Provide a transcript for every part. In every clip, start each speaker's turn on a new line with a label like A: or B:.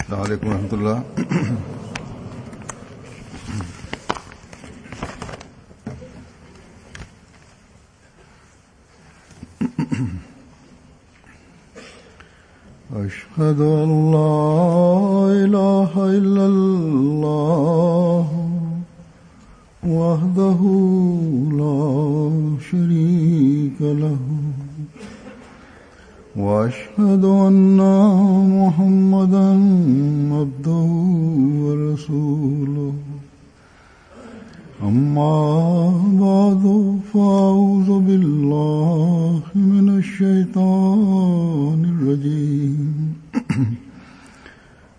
A: Assalamualaikum warahmatullah. أشهد أن لا إله إلا الله وحده لا شريك له وأشهد أن محمدا عبده ورسوله أما بعد فأعوذ بالله من الشيطان الرجيم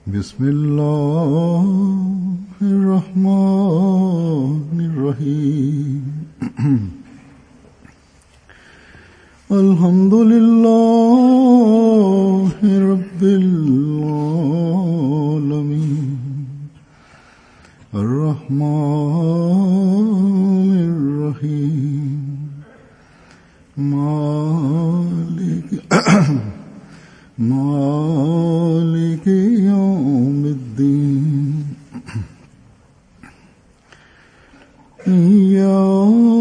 A: بسم الله الرحمن الرحيم الحمد لله رب العالمين الرحمن الرحيم مالك يوم الدين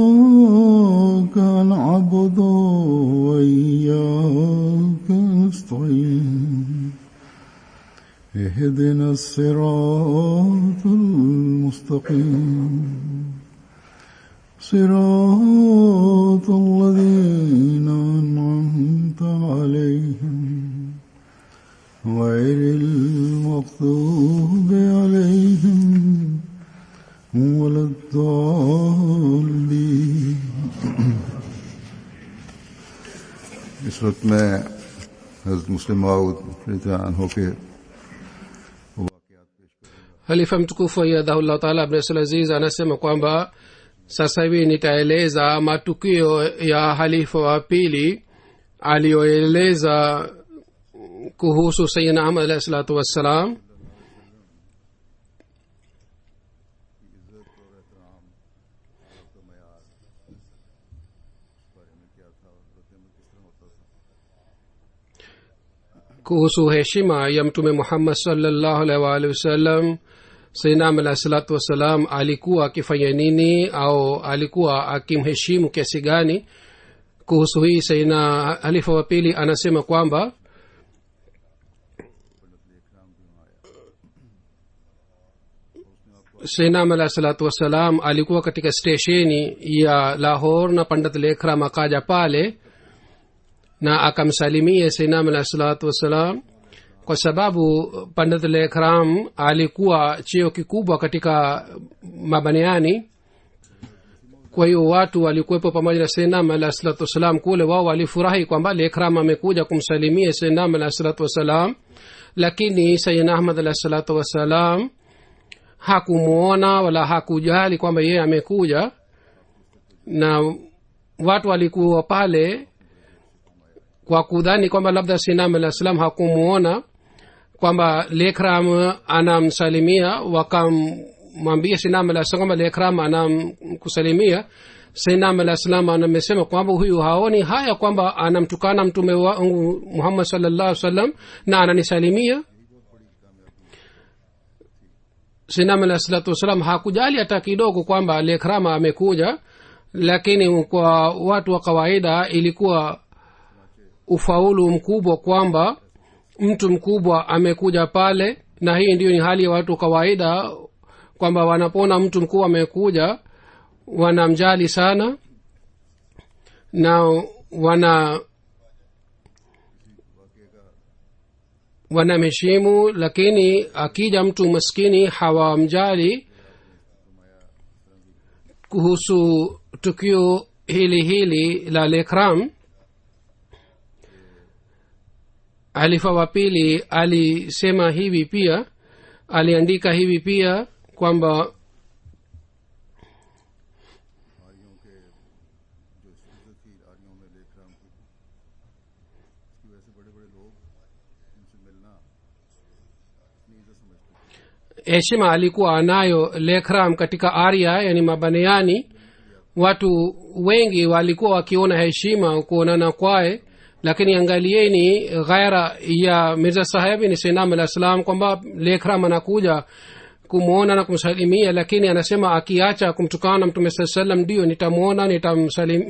A: إياك نعبد وإياك نستعين اهدنا الصراط المستقيم صراط الذين أنعمت عليهم غير المغضوب عليهم ولا الضالين. इस वक्त मैं हज़रत मुस्लिम मऊद रज़ियल्लाहु के
B: Halifa mtukufu ayyadahullah taala Ibn Abdul Aziz anasema kwamba sasa hivi nitaeleza matukio ya halifa wa pili aliyoeleza kuhusu Sayyidina Ahmad alayhi salatu wassalam. Kuhusu heshima ya mtume Muhammad sallallahu alaihi wasallam, Sayyidina Ahmad alayhi salatu wassalam alikuwa akifanya nini au alikuwa akimheshimu kiasi gani? Kuhusu hii Sayyidina halifa wa pili anasema kwamba Sayyidina Ahmad alayhi salatu wassalam alikuwa katika stesheni ya Lahore na Pandit Lekram akaja pale na akamsalimia Sayyidina Ahmad alayhi salatu wassalam, kwa sababu Pandit Lekram alikuwa cheo kikubwa katika mabaniani. Kwa hiyo watu walikuwepo pamoja na Sayyidina Ahmad alayhi salatu wassalam kule, wao walifurahi kwamba Lekram amekuja kumsalimia Sayyidina Ahmad alayhi salatu wassalam, lakini Sayyidina Ahmad alayhi salatu wassalam hakumuona wala hakujali kwamba yeye amekuja, na watu walikuwa pale kwa kudhani kwamba labda Sayyidina Ahmad alayhi salam hakumuona kwamba Lekram anamsalimia. Wakamwambia Sayyidina Ahmad alayhi salam kwamba Lekram anamkusalimia. Sayyidina Ahmad alayhi salam anamesema kwamba huyu haoni haya kwamba anamtukana mtume wangu Muhammad sallallahu alaihi wasallam na ananisalimia. Sayyidina Ahmad alayhi salatu wasallam hakujali hata kidogo kwamba Lekram amekuja, lakini kwa watu wa kawaida ilikuwa ufaulu mkubwa kwamba mtu mkubwa amekuja pale. Na hii ndiyo ni hali ya watu kawaida, kwamba wanapona mtu mkubwa amekuja wanamjali sana na wanamheshimu, lakini akija mtu maskini hawamjali. Kuhusu tukio hili la Lekram, halifa wa pili alisema hivi pia, aliandika hivi pia kwamba heshima alikuwa anayo Lekram katika Arya, yani mabaniani. Watu wengi walikuwa wakiona heshima kuonana kwae, lakini angalieni ghaira ya mirza saheb ni sainam alah salam kwamba lekhram anakuja kumwona na kumsalimia, lakini anasema akiacha kumtukana mtume saa salam ndio nitamwona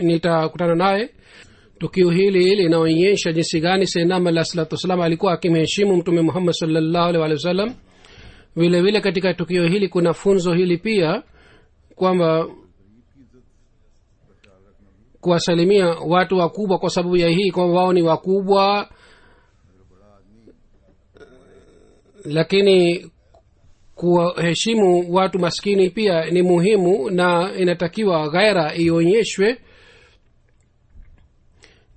B: nitakutana naye. tukio hili linaonyesha jinsi gani sainam alah salatu wassalam alikuwa akimheshimu mtume muhammad sallallahu alaihi wasallam. vile vile katika tukio hili kuna funzo hili pia kwamba kuwasalimia watu wakubwa kwa sababu ya hii kwamba wao ni wakubwa, lakini kuwaheshimu watu maskini pia ni muhimu na inatakiwa ghaira ionyeshwe.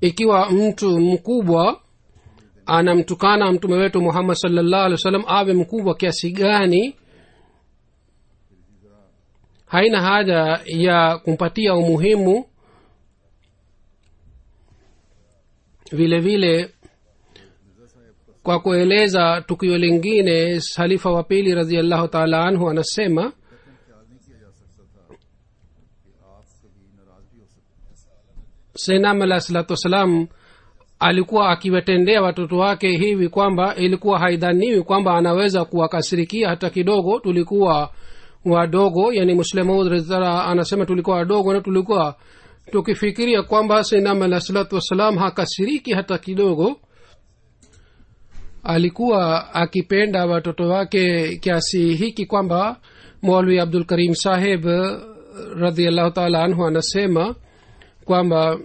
B: ikiwa mtu mkubwa anamtukana mtume wetu muhammad sallallahu alaihi wasallam, awe mkubwa kiasi gani, haina haja ya kumpatia umuhimu. vile vile kwa kueleza tukio lingine, halifa wa pili radhiallahu taala anhu anasema sainam alah salatu wassalam alikuwa akiwatendea watoto wake hivi kwamba ilikuwa haidhaniwi kwamba anaweza kuwakasirikia hata kidogo. tulikuwa wadogo, yani muslimaud rizara anasema tulikuwa wadogo na tulikuwa tukifikiria kwamba sainam alah salatu wassalam hakasiriki hata kidogo. alikuwa akipenda watoto wake kiasi hiki kwamba maulwi abdul karim saheb radhiallahu taala anhu anasema kwamba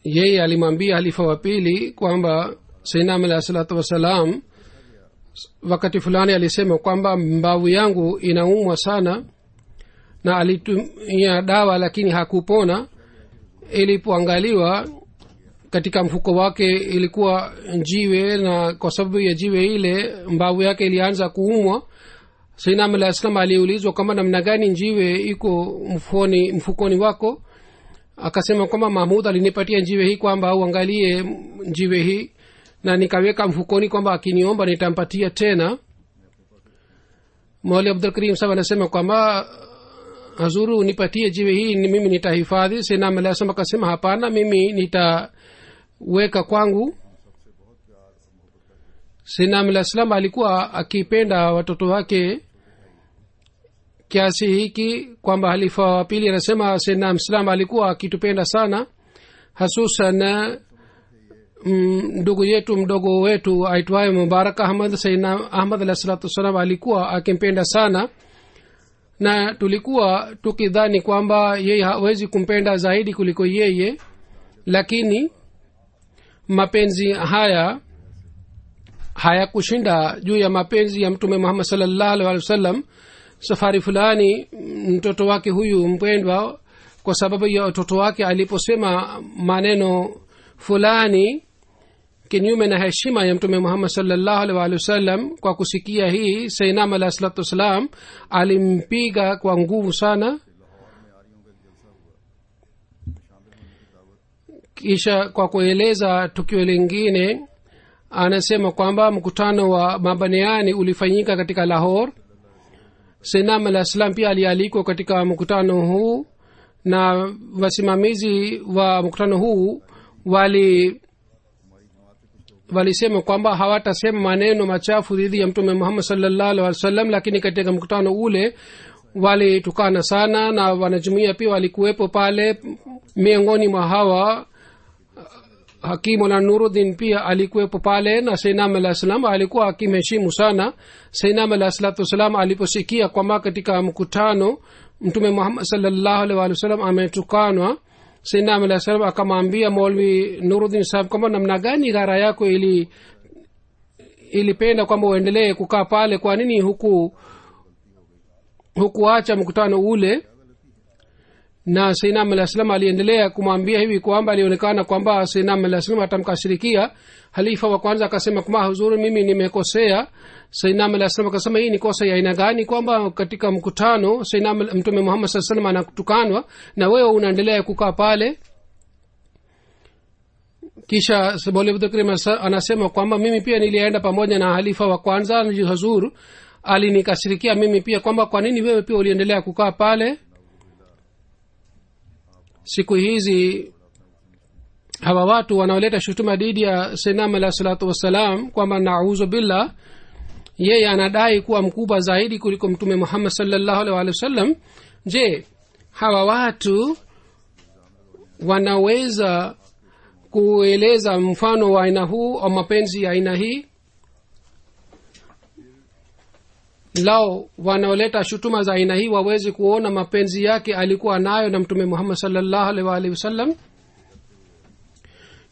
B: yeye alimwambia halifa wa pili kwamba sainam alah salatu wassalam wakati fulani alisema kwamba mbavu yangu inaumwa sana, na alitumia dawa lakini hakupona. ilipoangaliwa katika mfuko wake ilikuwa jiwe, na kwa sababu ya jiwe ile mbavu yake ilianza kuumwa. sainam alah salam aliulizwa kwamba namna gani njiwe iko mfukoni wako. akasema kwamba mahmud alinipatia njiwe hii kwamba uangalie njiwe hii, na nikaweka mfukoni kwamba akiniomba nitampatia tena. mauli abdul karim sahab anasema kwamba hazuru nipatie jiwe hii, ni mimi nitahifadhi. sainam alah salam akasema hapana, mimi nitaweka kwangu. sainam alah salam alikuwa akipenda watoto wake kiasi hiki kwamba halifa wa pili anasema sainam salam alikuwa akitupenda sana, hasusan ndugu yetu mdogo wetu aitwaye mubarak ahmad. sainam ahmad alah salatu wassalam alikuwa akimpenda sana, na tulikuwa tukidhani kwamba yeye hawezi kumpenda zaidi kuliko yeye, lakini mapenzi haya hayakushinda juu ya mapenzi ya mtume muhammad sallallahu alaihi wasallam. safari fulani mtoto wake huyu mpendwa, kwa sababu ya mtoto wake aliposema maneno fulani kinyume na heshima ya mtume muhammad sallallahu alaihi wasallam, kwa kusikia hii sainam alah salatu wassalam alimpiga kwa nguvu sana. kisha kwa kueleza tukio lingine anasema kwamba mkutano wa mabaniani ulifanyika katika Lahore. sainam alah salam pia alialikwa katika mkutano huu, na wasimamizi wa mkutano huu walisema kwamba hawatasema maneno machafu dhidi ya mtume muhammad sallallahu alaihi wasallam, lakini katika mkutano ule walitukana sana, na wanajumuia pia walikuwepo pale. miongoni mwa hawa hakimu na nuruddin pia alikuwepo pale, na sainam alah salam alikuwa akimheshimu sana. sainam alah salatu wassalam aliposikia kwamba katika mkutano mtume muhammad sallallahu alaihi wasallam ametukanwa, sainam alah salam akamwambia maulwi nuruddin sahab kwamba namna gani ghara yako ilipenda kwamba uendelee kukaa pale, kwa nini hukuacha mkutano ule? na sainam alah salam aliendelea kumwambia hivi kwamba alionekana kwamba sainam alah salam atamkashirikia. halifa wa kwanza akasema kwamba huzuri, mimi nimekosea. sainam alah salam akasema hii ni kosa ya aina gani kwamba katika mkutano mtume muhammad sallallahu alaihi wasallam anatukanwa na wewe unaendelea kukaa pale? kisha maulvi abdul karim anasema kwamba mimi pia nilienda pamoja na halifa wa kwanza huzur, alinikashirikia mimi pia kwamba kwa nini wewe pia uliendelea kukaa pale? siku hizi hawa watu wanaoleta shutuma dhidi ya sayyidina alayhi salatu wassalam kwamba nauzu billah yeye anadai kuwa mkubwa zaidi kuliko mtume Muhammad sallallahu alaihi wasallam. Je, hawa watu wanaweza kueleza mfano wa aina huu au mapenzi ya aina hii? Lao wanaoleta shutuma za aina hii waweze kuona mapenzi yake alikuwa nayo na mtume Muhammad sallallahu alaihi wasallam.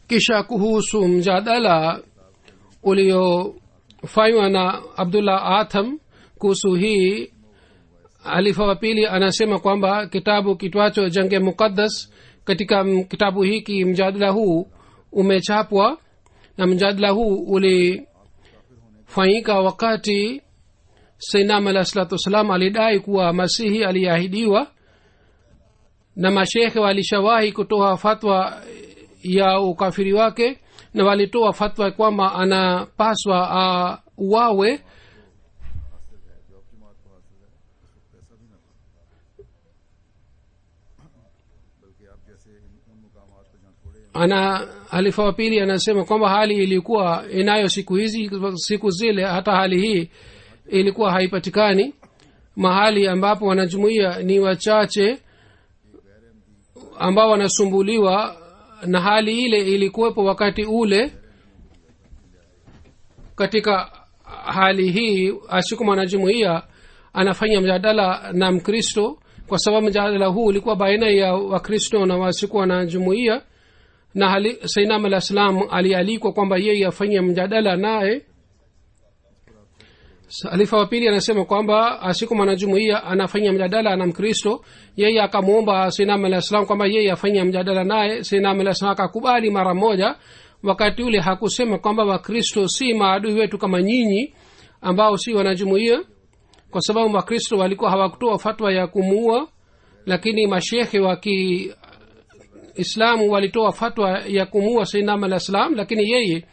B: kisha kuhusu mjadala uliofanywa na Abdullah Atham kuhusu hii, halifa wa pili anasema kwamba kitabu kitwacho Jange Muqaddas, katika kitabu hiki mjadala huu umechapwa, na mjadala huu ulifanyika wakati Sayyidina alayhi salatu wasalam alidai kuwa Masihi aliahidiwa, na mashekhe walishawahi kutoa fatwa ya ukafiri wake, na walitoa fatwa kwamba anapaswa uwawe. Halifa wa pili anasema kwamba hali ilikuwa inayo siku hizi, siku zile hata hali hii ilikuwa haipatikani. Mahali ambapo wanajumuia ni wachache ambao wanasumbuliwa na hali ile ilikuwepo wakati ule. Katika hali hii asiku mwanajumuia anafanya mjadala na Mkristo, kwa sababu mjadala huu ulikuwa baina ya Wakristo na wasiku wanajumuia, na Sayyidina alayhi salam alialikwa kwamba yeye afanye mjadala naye. Halifa wa pili anasema kwamba asiku mwanajumuia anafanya mjadala na Mkristo, yeye akamuomba Sayyidina alayhi salam kwamba yeye afanye mjadala naye. Sayyidina alayhi salam akakubali mara moja. Wakati ule hakusema kwamba Wakristo si maadui wetu kama nyinyi ambao si wanajumuia, kwa sababu Wakristo walikuwa hawakutoa fatwa ya kumuua, lakini mashekhe wa Kiislamu walitoa fatwa ya kumuua Sayyidina alayhi salam. Lakini yeye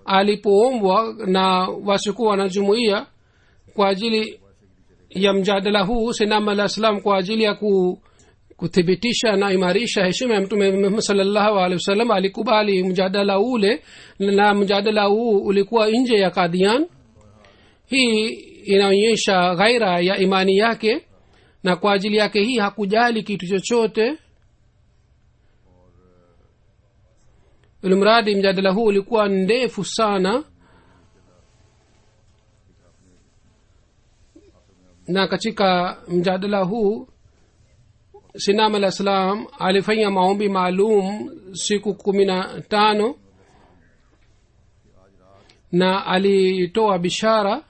B: alipoombwa na wasikuwa wanajumuia kwa ajili ya mjadala huu, Sayyidina alayhi salam kwa ajili ya kuthibitisha na imarisha heshima ya mtume Muhammad sallallahu alaihi wasallam alikubali mjadala ule, na mjadala huu ulikuwa nje ya Qadian. Hii inaonyesha ghaira ya imani yake, na kwa ajili yake hii hakujali kitu chochote. Ilimradi mjadala huu ulikuwa ndefu sana, na katika mjadala huu Sayyidina alayhi salam alifanya maombi maalum siku 15, na alitoa bishara.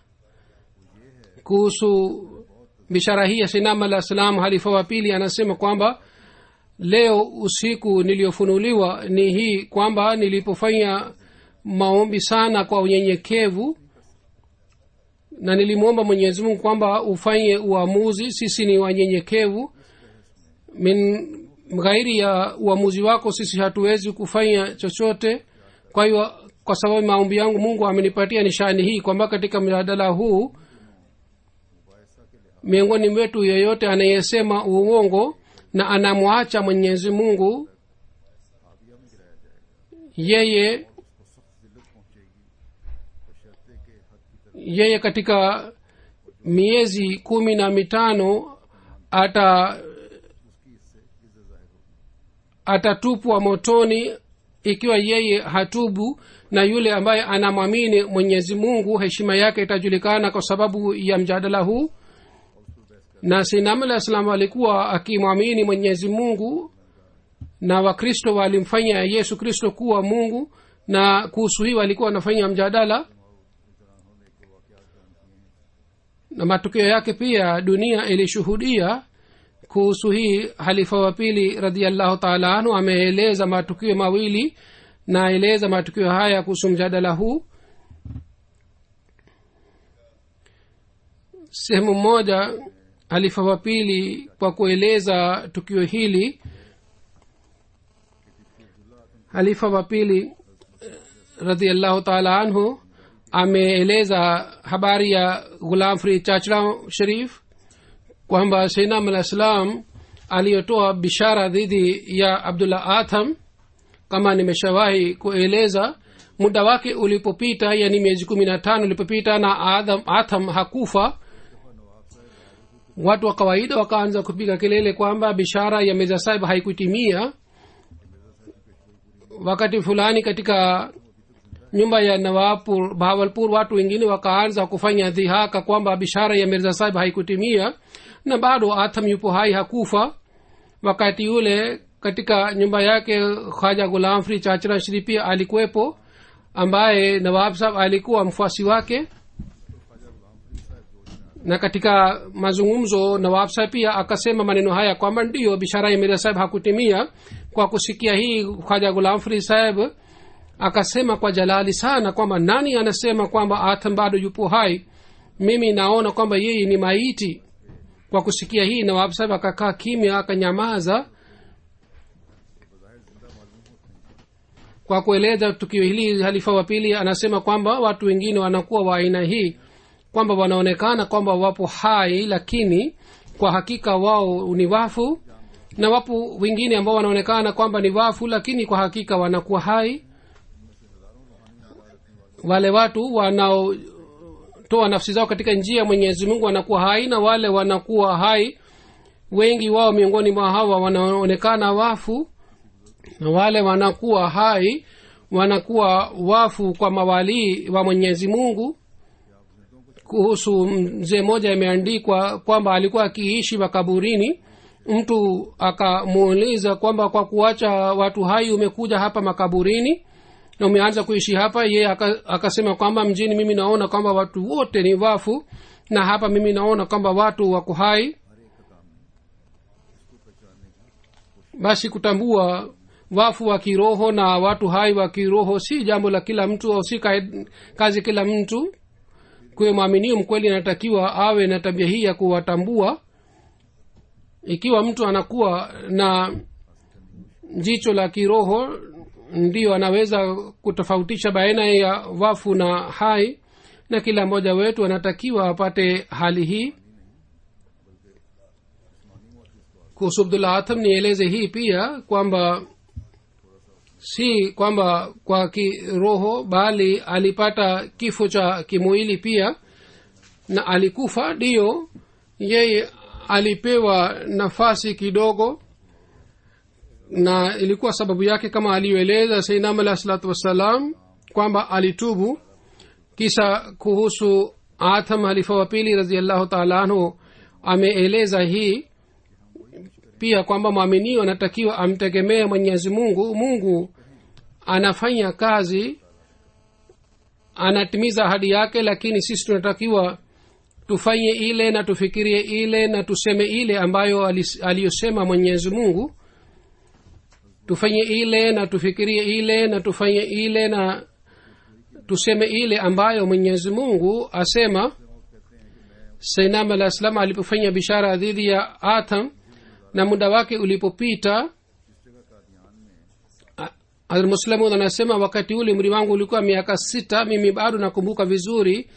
B: Kuhusu bishara hii ya Sayyidina alayhi salam, halifa wa pili anasema kwamba leo usiku niliofunuliwa ni hii, kwamba nilipofanya maombi sana kwa unyenyekevu, na nilimwomba Mwenyezi Mungu kwamba ufanye uamuzi, sisi ni wanyenyekevu, min ghairi ya uamuzi wako sisi hatuwezi kufanya chochote. Kwa hiyo kwa sababu maombi yangu Mungu amenipatia nishani hii, kwamba katika mjadala huu miongoni mwetu yeyote anayesema uongo na anamwacha Mwenyezi Mungu, yeye katika miezi 15 atatupwa motoni ikiwa yeye hatubu, na yule ambaye anamwamini Mwenyezi Mungu heshima yake itajulikana kwa sababu ya mjadala huu. Na Sayyidina alayhi salam alikuwa akimwamini Mwenyezi Mungu, na Wakristo walimfanya Yesu Kristo kuwa Mungu, na kuhusu hii walikuwa wanafanya mjadala, na matukio yake pia dunia ilishuhudia. Kuhusu hii halifa wa pili radhiallahu ta'ala anhu ameeleza matukio mawili, na eleza matukio haya kuhusu mjadala huu. Sehemu moja halifa wa pili kwa kueleza tukio hili, halifa wa pili radhiallahu ta'ala anhu ameeleza habari ya Ghulam Farid Chachra Sharif, kwamba Sayyidina alayhi salam aliyotoa bishara dhidi ya Abdullah Atham. Kama nimeshawahi kueleza, muda wake ulipopita, yani miezi 15 ulipopita na Atham hakufa, watu wa kawaida wakaanza kupiga kelele kwamba bishara ya Mirza Sahib haikutimia. Wakati fulani katika nyumba ya Nawabpur Bahawalpur, watu wengine wakaanza kufanya dhihaka kwamba bishara ya Mirza Sahib haikutimia na bado Atham yupo hai, hakufa. Wakati ule katika nyumba yake Khwaja Ghulam Fri Chachra Sharif pia alikuwepo, ambaye Nawab Sahib alikuwa mfuasi wake. Na katika mazungumzo Nawab Sahib pia akasema maneno haya kwamba ndio bishara ya Mirza Sahib hakutimia. Kwa kusikia hii, Khwaja Ghulam Fri Sahib akasema kwa jalali sana kwamba nani anasema kwamba Atham bado yupo hai? Mimi naona kwamba yeye ni maiti. Kwa kusikia hii, Nawab Sahib akakaa kimya, akanyamaza. Kwa kueleza tukio hili, halifa wa pili anasema kwamba watu wengine wanakuwa wa aina hii, kwamba wanaonekana kwamba wapo hai lakini kwa hakika wao ni wafu, na wapo wengine ambao wanaonekana kwamba ni wafu lakini kwa hakika wanakuwa hai. Wale watu wanaotoa nafsi zao katika njia ya Mwenyezi Mungu wanakuwa hai, na wale wanakuwa hai wengi wao miongoni mwa hawa wanaonekana wafu, na wale wanakuwa hai wanakuwa wafu kwa mawali wa Mwenyezi Mungu. Kuhusu mzee mmoja imeandikwa kwamba alikuwa akiishi makaburini. Mtu akamuuliza kwamba kwa kuacha watu hai umekuja hapa makaburini na umeanza kuishi hapa? Yeye akasema kwamba mjini mimi naona kwamba watu wote ni wafu, na hapa mimi naona kwamba watu wako hai. Basi kutambua wafu wa kiroho na watu hai wa kiroho si jambo la kila mtu, au si kazi kila mtu. Kwa muumini mkweli anatakiwa awe na tabia hii ya kuwatambua. Ikiwa mtu anakuwa na jicho la kiroho, ndio anaweza kutofautisha baina ya wafu na hai, na kila mmoja wetu anatakiwa apate hali hii. Kuhusu Abdullah Atham nieleze hii pia kwamba si kwamba kwa kiroho bali alipata kifo cha kimwili pia, na alikufa. Ndio yeye alipewa nafasi kidogo, na ilikuwa sababu yake kama aliyoeleza Sayyidina Alayhi Salatu Wassalam kwamba alitubu. Kisa kuhusu Atham, halifa wa pili radhiallahu ta'ala anhu, ameeleza hii pia kwamba muumini anatakiwa amtegemee Mwenyezi Mungu. Mungu anafanya kazi, anatimiza ahadi yake, lakini sisi tunatakiwa tufanye ile na tufikirie ile na tuseme ile ambayo aliyosema Mwenyezi Mungu. Tufanye ile na tufikirie ile na tufanye ile na tuseme ile ambayo Mwenyezi Mungu asema. Sayyidina Alayhi Salam alipofanya bishara dhidi ya Atham na muda wake ulipopita, Al-Muslimun anasema wakati ule umri wangu ulikuwa miaka 6. Mimi bado nakumbuka vizuri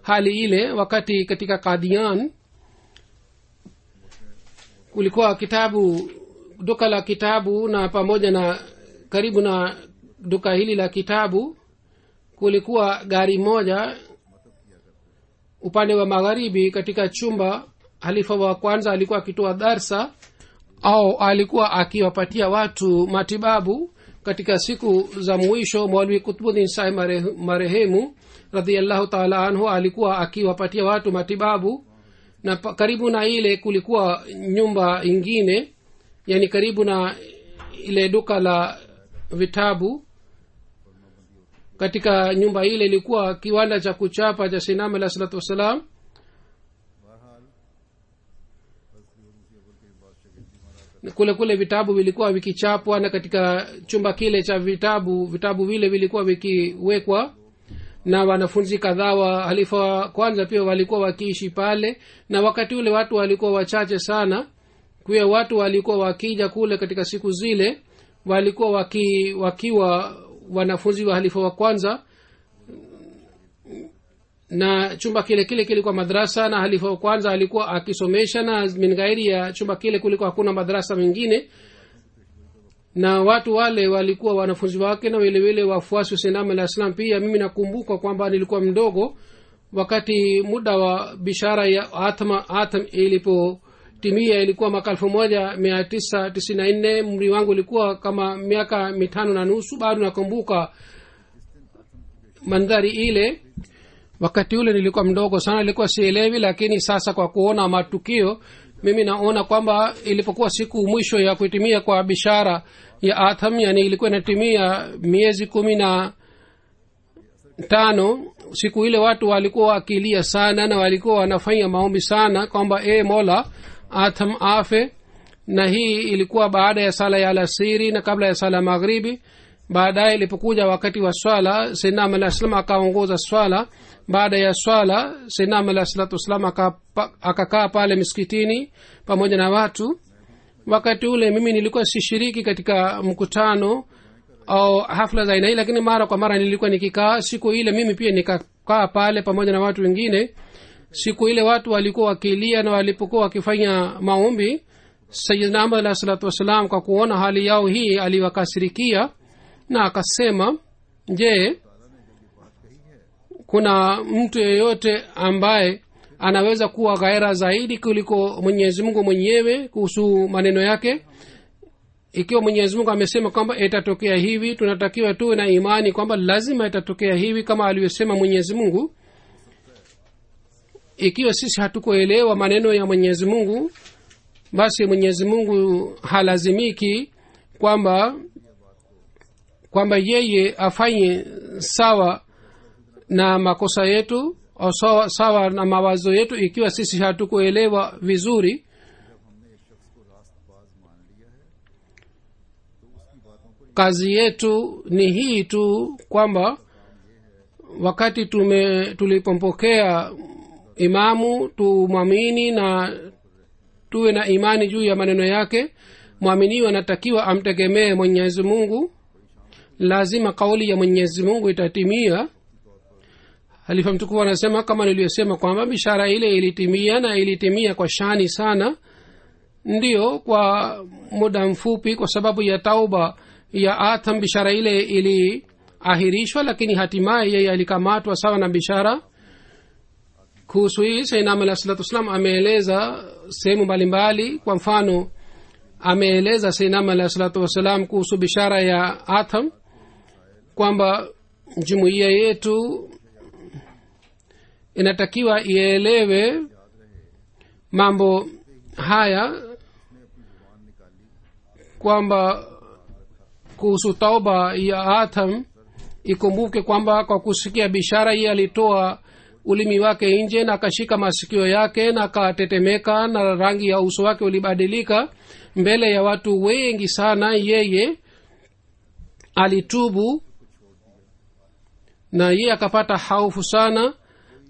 B: hali ile. Wakati katika Qadian kulikuwa kitabu, duka la kitabu, na pamoja na karibu na duka hili la kitabu kulikuwa gari moja upande wa magharibi. Katika chumba halifa wa kwanza alikuwa akitoa darsa au alikuwa akiwapatia watu matibabu. Katika siku za mwisho Maulvi Qutbuddin Sahib marehemu radhiallahu ta'ala anhu alikuwa akiwapatia watu matibabu, na karibu na ile kulikuwa nyumba ingine, yani karibu na ile duka la vitabu. Katika nyumba ile ilikuwa kiwanda cha kuchapa cha Sayyidina Alayhi Salatu Wassalam. Kule vitabu vilikuwa vikichapwa, na katika chumba kile cha vitabu vile vilikuwa vikiwekwa, na wanafunzi kadhaa wa halifa wa kwanza pia walikuwa wakiishi pale. Na wakati ule watu walikuwa wachache sana, kwa watu walikuwa wakija kule katika siku zile walikuwa wakiwa wanafunzi wa halifa wa kwanza. na chumba kile kile kilikuwa madrasa, na halifa wa kwanza alikuwa akisomesha, na min ghairi ya chumba kile kulikuwa hakuna madrasa mengine, na watu wale walikuwa wanafunzi wake na vile vile wafuasi wa Sayyidina Alayhi Salam. Pia mimi nakumbuka kwamba nilikuwa mdogo wakati muda wa bishara ya atam ilipotimia, ilikuwa mwaka 1994. umri wangu ulikuwa kama miaka 5.5. bado nakumbuka mandhari ile. Wakati ule nilikuwa mdogo sana, nilikuwa sielewi, lakini sasa kwa kuona matukio mimi naona kwamba ilipokuwa siku mwisho ya kutimia kwa bishara ya atam, yani ilikuwa inatimia miezi 15, siku ile watu walikuwa wakilia sana na walikuwa wanafanya maombi sana kwamba Mola, atam afe. Na hii ilikuwa baada ya sala ya alasiri na kabla ya sala maghribi. Baadaye ilipokuja wakati wa swala, Sayyidina Alayhi Salam akaongoza swala. Baada ya swala Sayyidina Alayhi Salam akakaa pale msikitini pamoja na watu. Wakati ule mimi nilikuwa sishiriki katika mkutano au hafla za aina hii, lakini mara kwa mara nilikuwa nikikaa. Siku ile mimi pia nikakaa pale pamoja na watu wengine. Siku ile watu walikuwa wakilia na walipokuwa wakifanya maombi, Sayyidina Alayhi Salam kwa kuona hali yao hii aliwakasirikia na akasema, je, kuna mtu yeyote ambaye anaweza kuwa ghaira zaidi kuliko Mwenyezi Mungu mwenyewe kuhusu maneno yake? Ikiwa Mwenyezi Mungu amesema kwamba itatokea hivi, tunatakiwa tuwe na imani kwamba lazima itatokea hivi kama alivyosema Mwenyezi Mungu. Ikiwa sisi hatukuelewa maneno ya Mwenyezi Mungu, basi Mwenyezi Mungu halazimiki kwamba yeye afanye sawa na makosa yetu au sawa na mawazo yetu ikiwa sisi hatukuelewa vizuri. Kazi yetu ni hii tu kwamba wakati tulipompokea imamu tumwamini na tuwe na imani juu ya maneno yake. Mwaminiwa anatakiwa amtegemee Mwenyezi Mungu, lazima kauli ya Mwenyezi Mungu itatimia. Halifa mtukufu anasema kama niliyosema kwamba bishara ile ilitimia na ilitimia kwa shani sana. Ndiyo, kwa muda mfupi kwa sababu ya tauba ya atam bishara ile iliahirishwa, lakini hatimaye yeye alikamatwa sawa na bishara. Kuhusu hii Sayyidina Alayhi Salam ameeleza sehemu mbalimbali. Kwa mfano ameeleza Sayyidina Alayhi Salam kuhusu bishara ya atam kwamba jumuiya yetu inatakiwa ielewe mambo haya, kwamba kuhusu tauba ya atam ikumbuke kwamba kwa kusikia bishara hii alitoa ulimi wake nje na akashika masikio yake na akatetemeka na rangi ya uso wake ulibadilika mbele ya watu wengi sana. Yeye alitubu na yeye akapata hofu sana,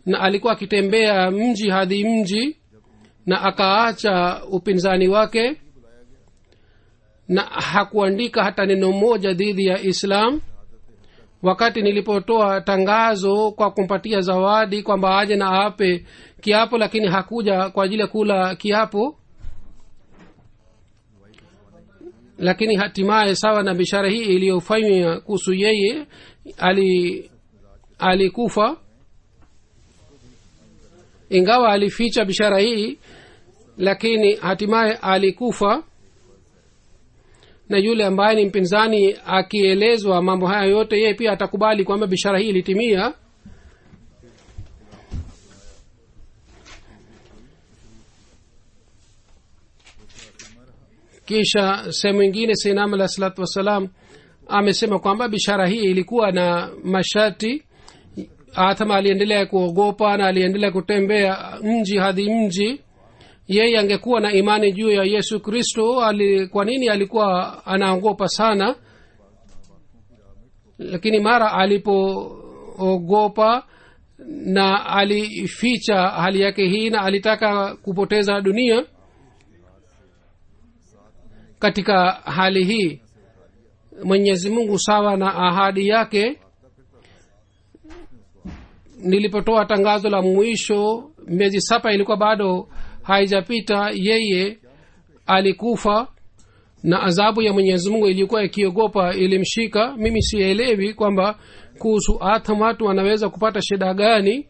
B: na alikuwa akitembea mji hadi mji na akaacha upinzani wake na hakuandika hata neno moja dhidi ya Islam. Wakati nilipotoa tangazo kwa kumpatia zawadi kwamba aje na ape kiapo, lakini hakuja kwa ajili ya kula kiapo. Lakini hatimaye sawa na bishara hii iliyofanywa kuhusu yeye, alikufa. Ingawa alificha bishara hii, lakini hatimaye alikufa. Na yule ambaye ni mpinzani akielezwa mambo haya yote, yeye pia atakubali kwamba bishara hii ilitimia. Kisha sehemu nyingine Sayyidina Alayhi Salam amesema kwamba bishara hii ilikuwa na masharti. Atam aliendelea kuogopa na aliendelea kutembea mji hadi mji. Yeye angekuwa na imani juu ya Yesu Kristo, kwa nini alikuwa anaogopa sana? Lakini mara alipoogopa na alificha hali yake hii na alitaka kupoteza dunia. Katika hali hii Mwenyezi Mungu sawa na ahadi yake nilipotoa tangazo la mwisho, miezi 7 ilikuwa bado haijapita, yeye alikufa na adhabu ya Mwenyezi Mungu ilikuwa ikiogopa ilimshika. Mimi sielewi kwamba kuhusu Atham watu wanaweza kupata shida gani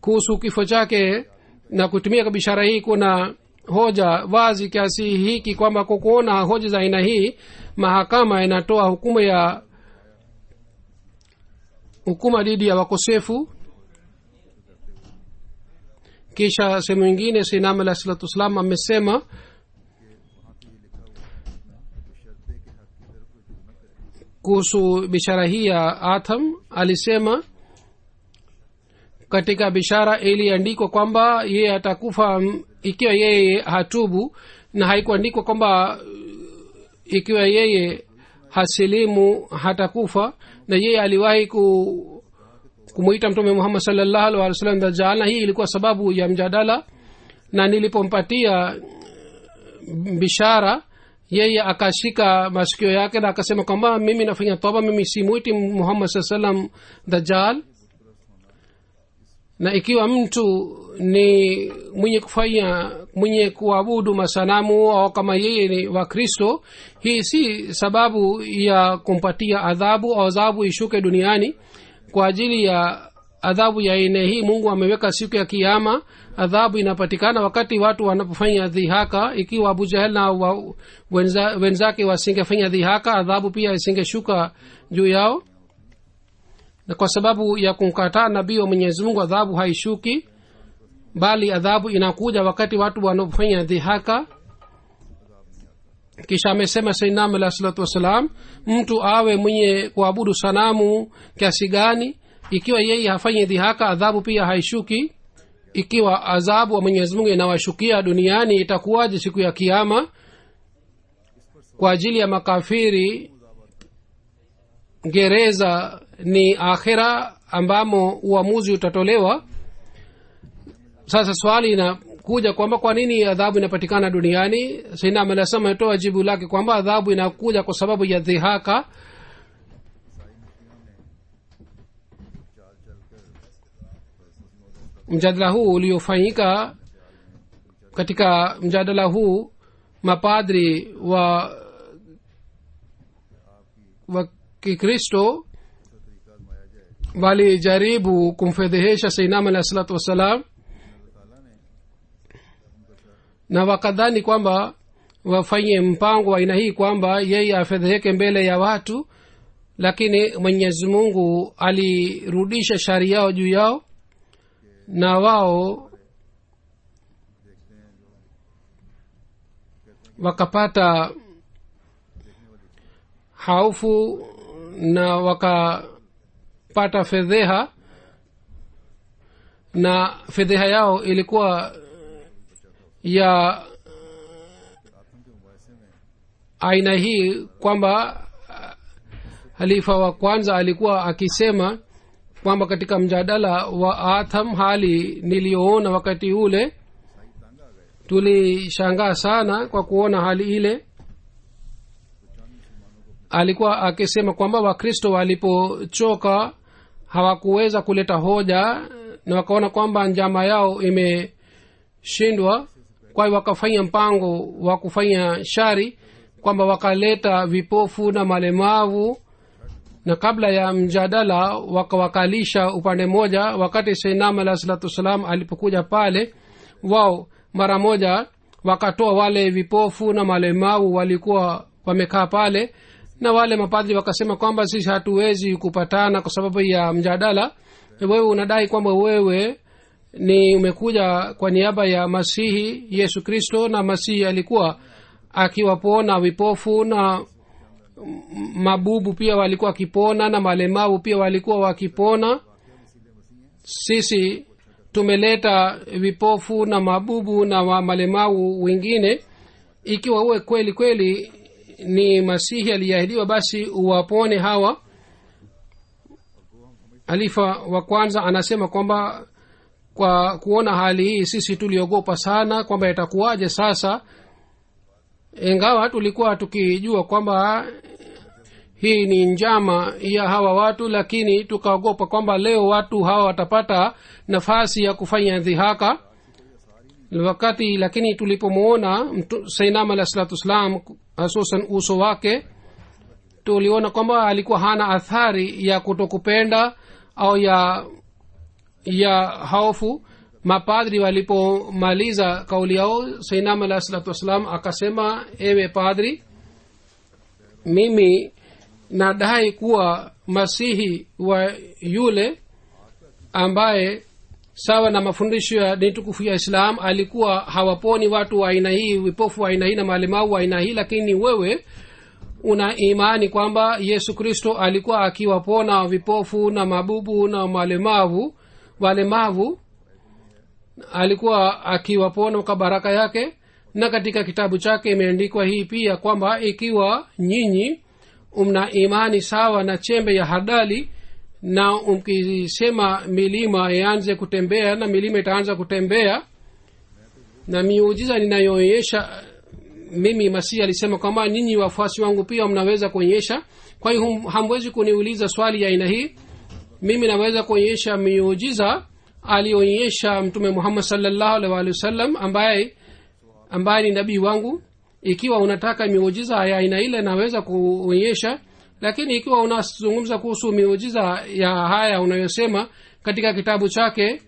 B: kuhusu kifo chake. Na kutumia bishara hii kuna hoja wazi kiasi hiki kwamba kwa kuona hoja za aina hii mahakama inatoa hukuma dhidi ya wakosefu. Kisha sehemu nyingine Sayyidina Ali sallallahu alaihi wasallam amesema kuhusu bishara hii ya Atham, alisema katika bishara iliandikwa kwamba yeye atakufa ikiwa yeye hatubu, na haikuandikwa kwamba ikiwa yeye hasilimu hatakufa. Na yeye aliwahi kumuita Mtume Muhammad sallallahu alaihi wasallam Dajjal, na hii ilikuwa sababu ya mjadala. Na nilipompatia bishara, yeye akashika masikio yake na akasema kwamba mimi nafanya toba, mimi simuiti Muhammad sallallahu alaihi wasallam Dajjal. Na ikiwa mtu ni mwenye kuabudu masanamu au kama yeye ni wa Kristo, hii si sababu ya kumpatia adhabu au adhabu ishuke duniani. Kwa ajili ya adhabu ya aina hii Mungu ameweka siku ya kiyama. Adhabu inapatikana wakati watu wanapofanya dhihaka. Ikiwa Abu Jahal na wenzake wasingefanya dhihaka, adhabu pia isingeshuka juu yao. Na kwa sababu ya kumkataa nabii wa Mwenyezi Mungu adhabu haishuki, bali adhabu inakuja wakati watu wanapofanya dhihaka. Kisha amesema Sayyidina Ali sallallahu alaihi wasallam, mtu awe mwenye kuabudu sanamu kiasi gani, ikiwa yeye hafanyi dhihaka adhabu pia haishuki. Ikiwa adhabu wa Mwenyezi Mungu inawashukia duniani, itakuwaje siku ya kiyama? Kwa ajili ya makafiri gereza ni akhira ambamo uamuzi utatolewa. Sasa swali inakuja kwamba kwa nini adhabu inapatikana duniani? Sayyidina Ali anasema atoa jibu lake kwamba adhabu inakuja kwa sababu ya dhihaka. Mjadala huu uliofanyika, katika mjadala huu mapadri wa Kikristo walijaribu kumfedhehesha Sayyidina Ali sallallahu alaihi wasallam, na wakadhani kwamba wafanye mpango wa aina hii kwamba yeye afedheheke mbele ya watu. Lakini Mwenyezi Mungu alirudisha shari yao juu yao, na wao wakapata haufu na wakapata fedheha. Na fedheha yao ilikuwa ya aina hii kwamba halifa wa kwanza alikuwa akisema kwamba katika mjadala wa Atham, hali niliyoona wakati ule tulishangaa sana kwa kuona hali ile. Alikuwa akisema kwamba Wakristo walipochoka hawakuweza kuleta hoja na wakaona kwamba njama yao imeshindwa, kwa hiyo wakafanya mpango wa kufanya shari, kwamba wakaleta vipofu na malemavu, na kabla ya mjadala wakawakalisha upande moja. Wakati Sayyidina Ali sallallahu alaihi wasallam alipokuja pale, wao mara moja wakatoa wale vipofu na malemavu walikuwa wamekaa pale, na wale mapadri wakasema kwamba sisi hatuwezi kupatana kwa sababu ya mjadala. Wewe unadai kwamba wewe ni umekuja kwa niaba ya Masihi Yesu Kristo, na Masihi alikuwa akiwapona vipofu na mabubu pia walikuwa wakipona, na malemavu pia walikuwa wakipona. Sisi tumeleta vipofu na mabubu na malemavu wengine. Ikiwa uwe kweli kweli ni Masihi aliyeahidiwa, basi uwapone hawa. Halifa wa kwanza anasema kwamba kwa kuona hali hii sisi tuliogopa sana kwamba itakuwaje sasa, ingawa tulikuwa tukijua kwamba hii ni njama ya hawa watu, lakini tukaogopa kwamba leo watu hawa watapata nafasi ya kufanya dhihaka wakati. Lakini tulipomuona Sayyidina alayhi salatu wasalam hususan uso wake, tuliona kwamba alikuwa hana athari ya kutokupenda au ya hofu. Mapadri walipomaliza kauli yao, Sayyidina alayhi salatu wasalam akasema, ewe padri, mimi nadai kuwa masihi wa yule ambaye sawa na mafundisho ya dini tukufu ya Islam alikuwa hawaponi watu wa aina hii, vipofu wa aina hii na malemau wa aina hii, lakini wewe una imani kwamba Yesu Kristo alikuwa akiwapona vipofu na mabubu na walemavu alikuwa akiwapona kwa baraka yake. Na katika kitabu chake imeandikwa hii pia kwamba ikiwa nyinyi mna imani sawa na chembe ya hadali, na mkisema milima ianze kutembea na milima itaanza kutembea, na miujiza ninayoonyesha mimi Masihi alisema kwamba nyinyi wafuasi wangu pia mnaweza kuonyesha. Kwa hiyo hamwezi kuniuliza swali ya aina hii. Mimi naweza kuonyesha miujiza alionyesha Mtume Muhammad sallallahu alaihi wasallam ambaye ni nabii wangu. Ikiwa unataka miujiza ya aina ile naweza kuonyesha, lakini ikiwa unazungumza kuhusu miujiza ya haya unayosema, katika kitabu chake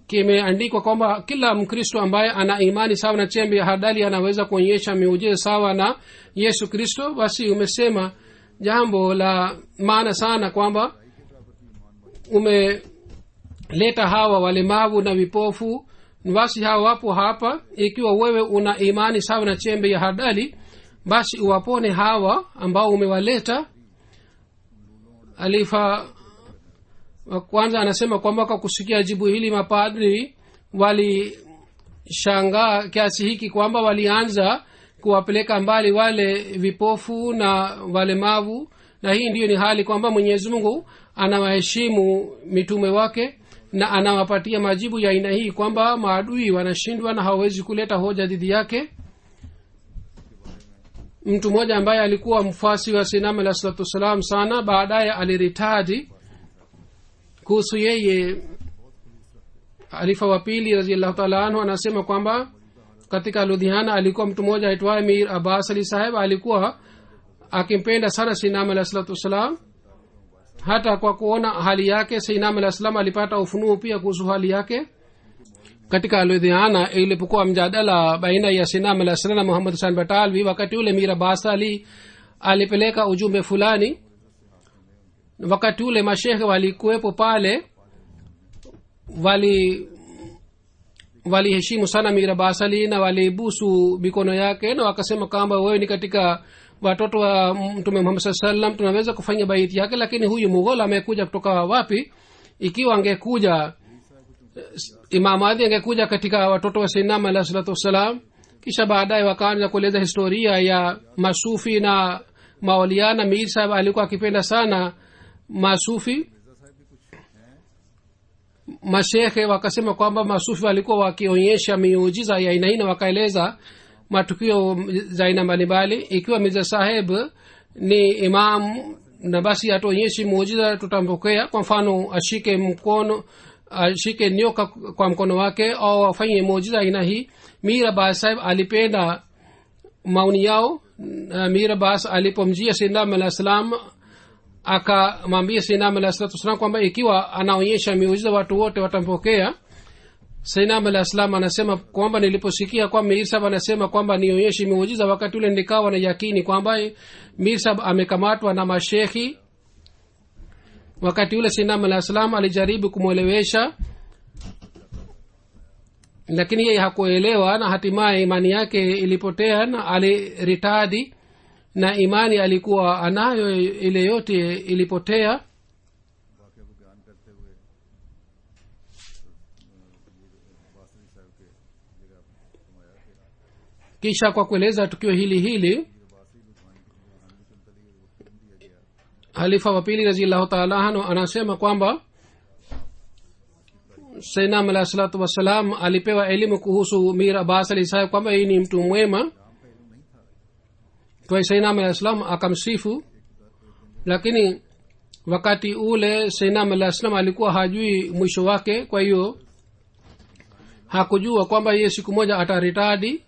B: kimeandikwa kwamba kila Mkristo ambaye ana imani sawa na chembe ya hadali anaweza kuonyesha miujiza sawa na Yesu Kristo. Basi umesema jambo la maana sana kwamba umeleta hawa walemavu na vipofu, basi hawa wapo hapa. Ikiwa wewe una imani sawa na chembe ya hadali, basi uwapone hawa ambao umewaleta. Alifa kwanza anasema kwamba kwa kusikia jibu hili mapadri walishangaa kiasi hiki kwamba walianza kuwapeleka mbali wale vipofu na walemavu. Na hii ndiyo ni hali kwamba Mwenyezi Mungu anawaheshimu mitume wake na anawapatia majibu ya aina hii kwamba maadui wanashindwa na hawawezi kuleta hoja dhidi yake. Mtu mmoja ambaye alikuwa mfuasi wa Sayyidina alayhi salatu wasalam sana, baadaye aliritadi. Kuhusu yeye Khalifa wa pili radhiyallahu ta'ala anhu anasema kwamba katika Ludhiana alikuwa mtu mmoja aitwaye Mir Abbas Ali Saheb. Alikuwa akimpenda sana Sayyidina alayhi salatu wasalam. Hata kwa kuona hali yake Sayyidina alayhi salam alipata ufunuo pia kuhusu hali yake. Katika Ludhiana ilipokuwa mjadala baina ya Sayyidina alayhi salam na Muhammad Hassan Batalvi, wakati ule Mir Abbas Ali alipeleka ujumbe fulani. Wakati ule mashehe walikuwepo pale, waliheshimu sana Mir Abbas Ali na walibusu mikono yake na wakasema kwamba wewe ni katika watoto wa Mtume Muhammad sallallahu alaihi wasallam, tunaweza kufanya baiti yake, lakini huyu Mughal amekuja kutoka wapi? Ikiwa angekuja Imam Mahdi angekuja katika watoto wa Sayyidina alayhi salatu wasalam. Kisha baadaye wakaanza kueleza historia ya masufi na mawaliana. Mir Sahib alikuwa akipenda sana masufi. Mashehe wakasema kwamba masufi walikuwa wakionyesha miujiza ya aina hii na wakaeleza matukio za aina mbalimbali. Ikiwa Mirza Sahib ni imam na basi atuonyeshe muujiza, tutampokea. Kwa mfano ashike nyoka kwa mkono wake au afanye muujiza aina hii. Mir Abbas Sahib alipenda maoni yao. Mir Abbas alipomjia Sayyidina alayhi salam akamwambia Sayyidina alayhi salam kwamba ikiwa anaonyesha miujiza watu wote watampokea. Sayyidina alayhi salam anasema kwamba niliposikia kwamba Mir Sahib anasema kwamba nionyeshe miujiza, wakati ule nikawa na yakini kwamba Mir Sahib amekamatwa na mashekhi. Wakati ule Sayyidina alayhi salam alijaribu kumwelewesha, lakini yeye hakuelewa na hatimaye imani yake ilipotea na aliritadi, na imani alikuwa anayo ile yote ilipotea. Kisha kwa kueleza tukio hili Khalifa wa pili radhiyallahu ta'ala anhu anasema kwamba Sayyidina alayhi salatu wasalam alipewa elimu kuhusu Mir Abbas Ali Sahib kwamba yeye ni mtu mwema. Kwa Sayyidina alayhi salam akamsifu lakini wakati ule sayyidina alayhi salam alikuwa hajui mwisho wake, kwa hiyo hakujua kwamba yeye siku moja ataritadi.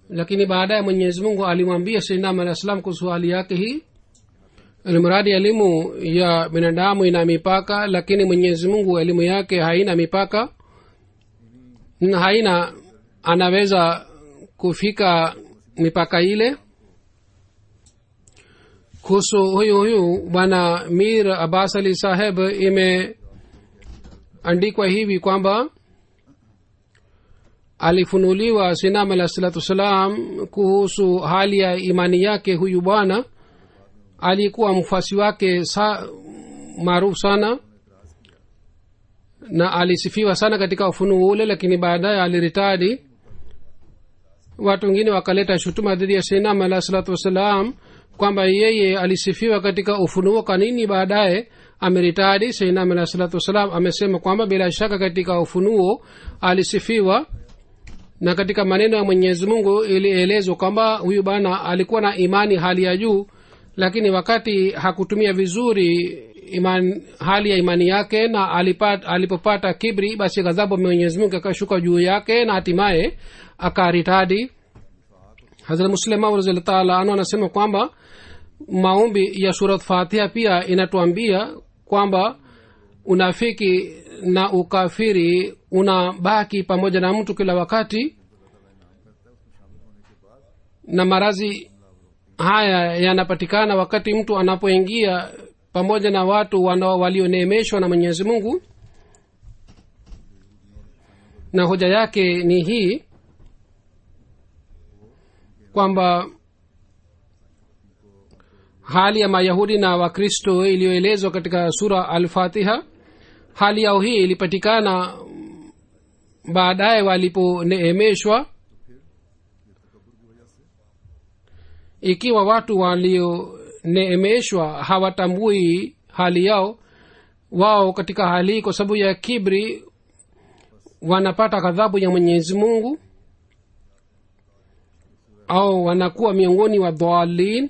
B: Lakini baadaye Mwenyezi Mungu alimwambia sayyidina alayhi salam kuhusu hali yake hii. Mradi elimu ya binadamu ina mipaka, lakini Mwenyezi Mungu elimu yake haina mipaka, na haina anaweza kufika mipaka ile. Kuhusu huyu bwana Mir Abbas Ali Saheb imeandikwa hivi kwamba alifunuliwa Sinam alayhi salatu wasalam kuhusu hali ya imani yake. Huyu bwana alikuwa mfuasi wake maarufu sana na alisifiwa sana katika ufunuo ule, lakini baadaye aliritadi. Watu wengine wakaleta shutuma dhidi ya Sinam alayhi salatu wasalam kwamba yeye alisifiwa katika ufunuo, kwa nini baadaye ameritadi? Sinam alayhi salatu wasalam amesema kwamba bila shaka katika ufunuo alisifiwa, na katika maneno ya Mwenyezi Mungu ilielezwa kwamba huyu bwana alikuwa na imani hali ya juu, lakini wakati hakutumia vizuri hali ya imani yake na alipopata kibri, basi ghadhabu ya Mwenyezi Mungu akashuka juu yake na hatimaye akaritadi. Hazrat Muslim Maud radhiyallahu ta'ala anhu anasema kwamba maombi ya surat Fatiha pia inatuambia kwamba unafiki na ukafiri unabaki pamoja na mtu kila wakati, na maradhi haya yanapatikana wakati mtu anapoingia pamoja na watu walioneemeshwa na Mwenyezi Mungu. Na hoja yake ni hii kwamba hali ya Mayahudi na Wakristo iliyoelezwa katika sura Al-Fatiha, hali yao hii ilipatikana baadaye waliponeemeshwa. Ikiwa watu walioneemeshwa hawatambui hali yao, wao katika hali kwa sababu ya kibri wanapata ghadhabu ya Mwenyezi Mungu au wanakuwa miongoni wa dhalin.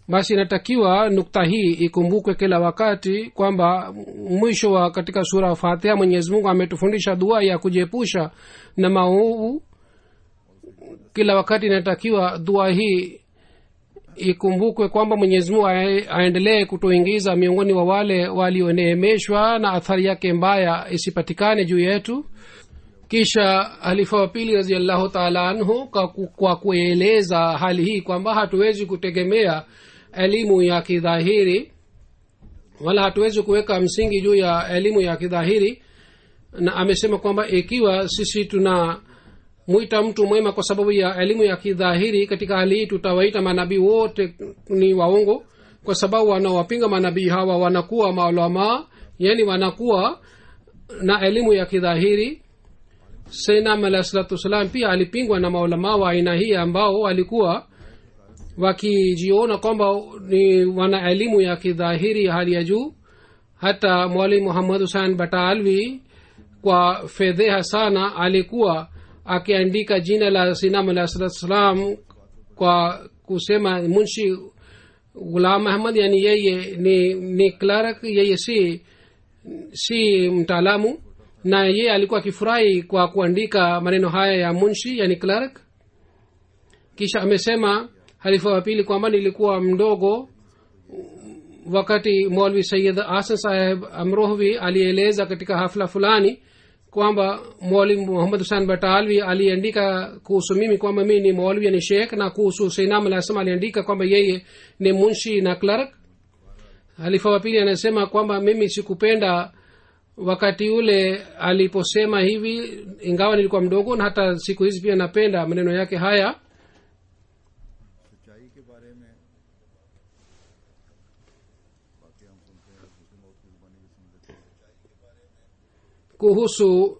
B: Basi inatakiwa nukta hii ikumbukwe kila wakati kwamba mwisho wa katika sura Fatiha Mwenyezi Mungu ametufundisha dua ya kujiepusha na maovu. Kila wakati inatakiwa dua hii ikumbukwe kwamba Mwenyezi Mungu aendelee kutuingiza miongoni wa wale walioneemeshwa na athari yake mbaya isipatikane juu yetu. Kisha halifa wa pili radhiyallahu ta'ala anhu kwa kueleza hali hii kwamba hatuwezi kutegemea elimu ya kidhahiri wala hatuwezi kuweka msingi juu ya elimu ya kidhahiri, na amesema kwamba ikiwa sisi tunamuita mtu mwema kwa sababu ya elimu ya kidhahiri, katika hali hii tutawaita manabii wote ni waongo, kwa sababu wanaowapinga manabii hawa wanakuwa maulama, yani wanakuwa na elimu ya kidhahiri. Sayyidina alayhi salatu wasalam pia alipingwa na maulama wa aina hii ambao walikuwa wakijiona kwamba ni wana elimu ya kidhahiri hali ya juu. Hata Mwalimu Muhammad Hussain Batalvi kwa fedheha sana alikuwa akiandika jina la Sayyidina alayhi salatu wasalam kwa kusema Munshi Ghulam Ahmad, yani yeye ni clerk, yeye si mtaalamu, na yeye alikuwa akifurahi kwa kuandika maneno haya ya munshi yani clerk. Kisha amesema halifa wa pili kwamba nilikuwa mdogo wakati Maulvi Sayyid Hasan Saheb Amrohvi alieleza katika hafla fulani kwamba Mwalimu Muhammad Hussain Batalvi aliandika kuhusu mimi kwamba mimi ni Maulvi yani sheikh, na kuhusu Sayyidina alayhi salam aliandika kwamba yeye ni munshi na clerk. Halifa wa pili anasema kwamba mimi sikupenda wakati ule aliposema hivi, ingawa nilikuwa mdogo, na hata siku hizi pia napenda maneno yake haya. Kuhusu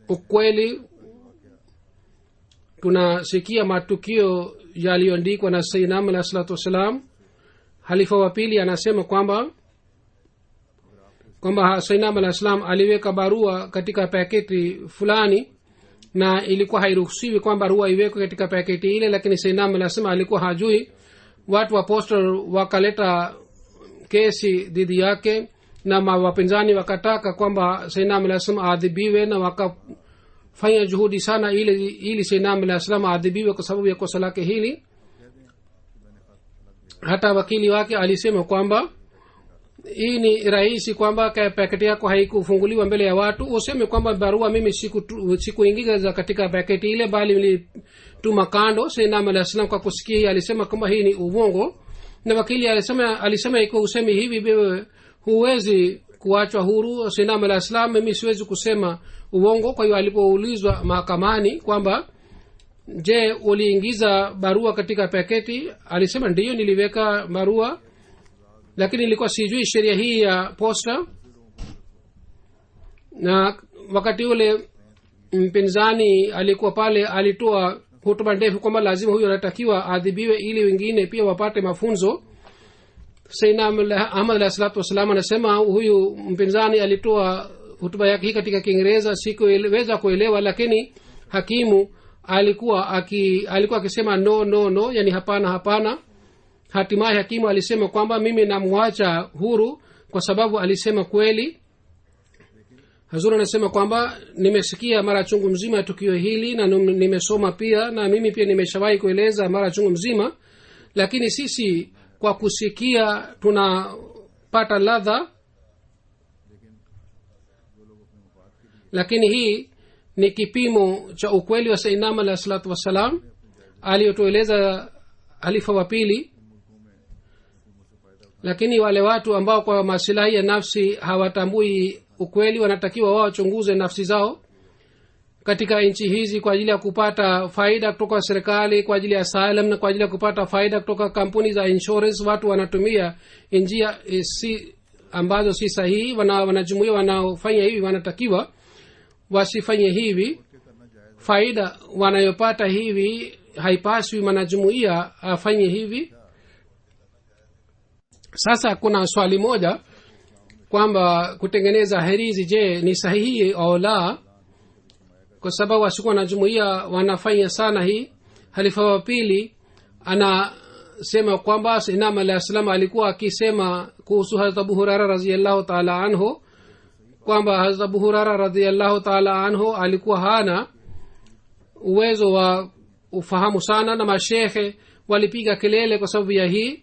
B: ukweli, tunasikia matukio yaliyoandikwa na Sayyidina alayhi salatu wasalam. Halifa wa pili anasema kwamba Sayyidina alayhi salam aliweka barua katika paketi fulani, na ilikuwa hairuhusiwi kwamba barua iwekwe katika paketi ile, lakini Sayyidina alayhi salam alikuwa hajui. watu wa postal wakaleta kesi dhidi yake na wapinzani wakataka kwamba sayyidina al-islam adhibiwe na wakafanya juhudi sana ili sayyidina al-islam adhibiwe kwa sababu ya kosa lake hili. hata wakili wake alisema kwamba hii ni rahisi kwamba paketi yako haikufunguliwa mbele ya watu, useme kwamba barua mimi sikuingiza katika paketi ile bali nilituma kando. sayyidina al-islam kwa kusikia alisema kwamba hii ni uongo, na wakili alisema iko usemi hivi wewe huwezi kuachwa huru. sayyidina al-islam mimi siwezi kusema uongo. kwa hiyo alipoulizwa mahakamani kwamba je uliingiza barua katika paketi, alisema ndiyo niliweka barua, lakini nilikuwa sijui sheria hii ya posta. na wakati ule mpinzani alikuwa pale alitoa hotuba ndefu kwamba lazima huyo anatakiwa adhibiwe ili wengine pia wapate mafunzo. sayyidina Ahmad alayhi salatu wasallam anasema huyu mpinzani alitoa hotuba yake katika Kiingereza, sikuweza kuelewa, lakini hakimu alikuwa akisema no, yani hapana. hatimaye hakimu alisema kwamba mimi namwacha huru kwa sababu alisema kweli. Hazur anasema kwamba nimesikia mara chungu mzima tukio hili na nimesoma pia, na mimi pia nimeshawahi kueleza mara chungu mzima, lakini sisi kwa kusikia tunapata ladha, lakini hii ni kipimo cha ukweli wa sayyidina alayhi salatu wasalam aliyotueleza halifa wa pili. lakini wale watu ambao kwa maslahi ya nafsi hawatambui ukweli wanatakiwa wao wachunguze nafsi zao katika nchi hizi kwa ajili ya kupata faida kutoka serikali, kwa ajili ya asylum na kwa ajili ya kupata faida kutoka kampuni za insurance. Watu wanatumia njia ambazo si sahihi. Wanajumuia wanaofanya hivi wanatakiwa wasifanye hivi. faida wanayopata hivi haipaswi wanajumuia afanye hivi. Sasa kuna swali moja kwamba kutengeneza herizi je ni sahihi au la, kwa sababu wasikuwa na jumuiya wanafanya sana hii. Halifa wa pili anasema kwamba sayyidina alayhi salam alikuwa akisema kuhusu Hazrat Abu Huraira radhiyallahu ta'ala anhu kwamba Hazrat Abu Huraira radhiyallahu ta'ala anhu alikuwa hana uwezo wa ufahamu sana, na mashehe walipiga kelele kwa sababu ya hii.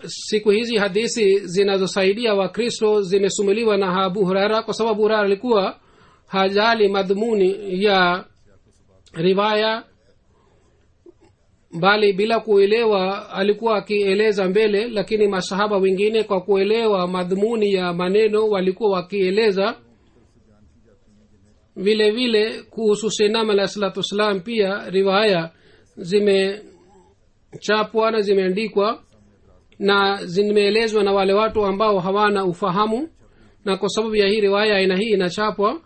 B: siku hizi hadithi zinazosaidia wakristo zimesumuliwa na Abu Huraira, kwa sababu Huraira alikuwa hajali madhumuni ya riwaya, bali bila kuelewa alikuwa akieleza mbele. Lakini masahaba wengine kwa kuelewa madhumuni ya maneno walikuwa wakieleza vile vile. kuhusu sayyidina alayhi salatu wasalam pia riwaya zimechapwa na zimeandikwa na zimeelezwa na wale watu ambao hawana ufahamu, na kwa sababu ya hii riwaya aina hii inachapwa,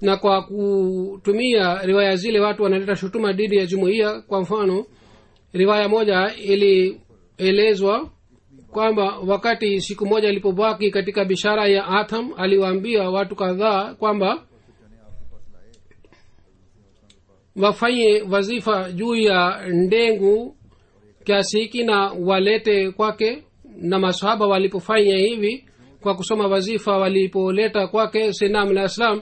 B: na kwa kutumia riwaya zile watu wanaleta shutuma dhidi ya jumuiya. Kwa mfano riwaya moja ilielezwa kwamba wakati siku moja ilipobaki katika bishara ya Atham aliwaambia watu kadhaa kwamba wafanye wazifa juu ya ndengu kiasi hiki na walete kwake. na masahaba walipofanya hivi kwa kusoma wazifa, walipoleta kwake sayyidina al-islam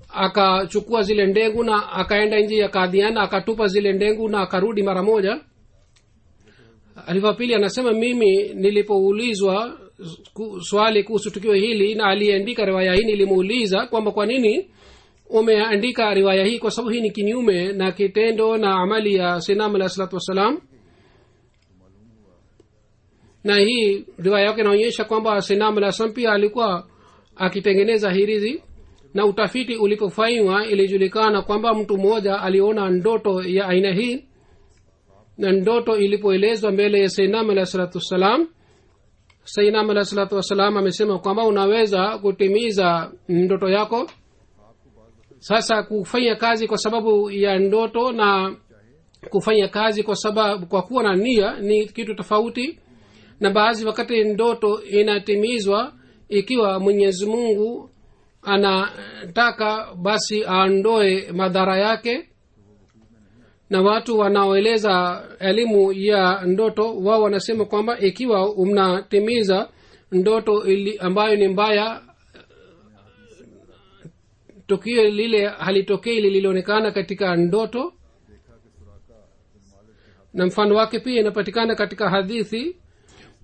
B: akachukua zile ndengu na akaenda nje ya Kadhiana akatupa zile ndengu na akarudi mara moja. Alifa pili anasema mimi nilipoulizwa swali kuhusu tukio hili na aliandika riwaya hii, nilimuuliza kwamba kwa nini umeandika riwaya hii, kwa sababu hii ni kinyume na kitendo na amali ya sayyidina alayhi salatu wasalam. na hii riwaya yake inaonyesha kwamba sayyidina alayhi salam pia alikuwa akitengeneza hirizi. na utafiti ulipofanywa ilijulikana kwamba mtu mmoja aliona ndoto ya aina hii, na ndoto ilipoelezwa mbele ya sayyidina alayhi salatu wasalam, sayyidina alayhi salatu wasalam amesema kwamba unaweza kutimiza ndoto yako. Sasa kufanya kazi kwa sababu ya ndoto na kufanya kazi kwa kuwa na nia ni kitu tofauti. na baadhi wakati ndoto inatimizwa ikiwa Mwenyezi Mungu anataka basi aondoe madhara yake. Na watu wanaoeleza elimu ya ndoto wao wanasema kwamba ikiwa mnatimiza ndoto ambayo ni mbaya, tukio lile halitokei lilionekana katika ndoto. Na mfano wake pia inapatikana katika hadithi.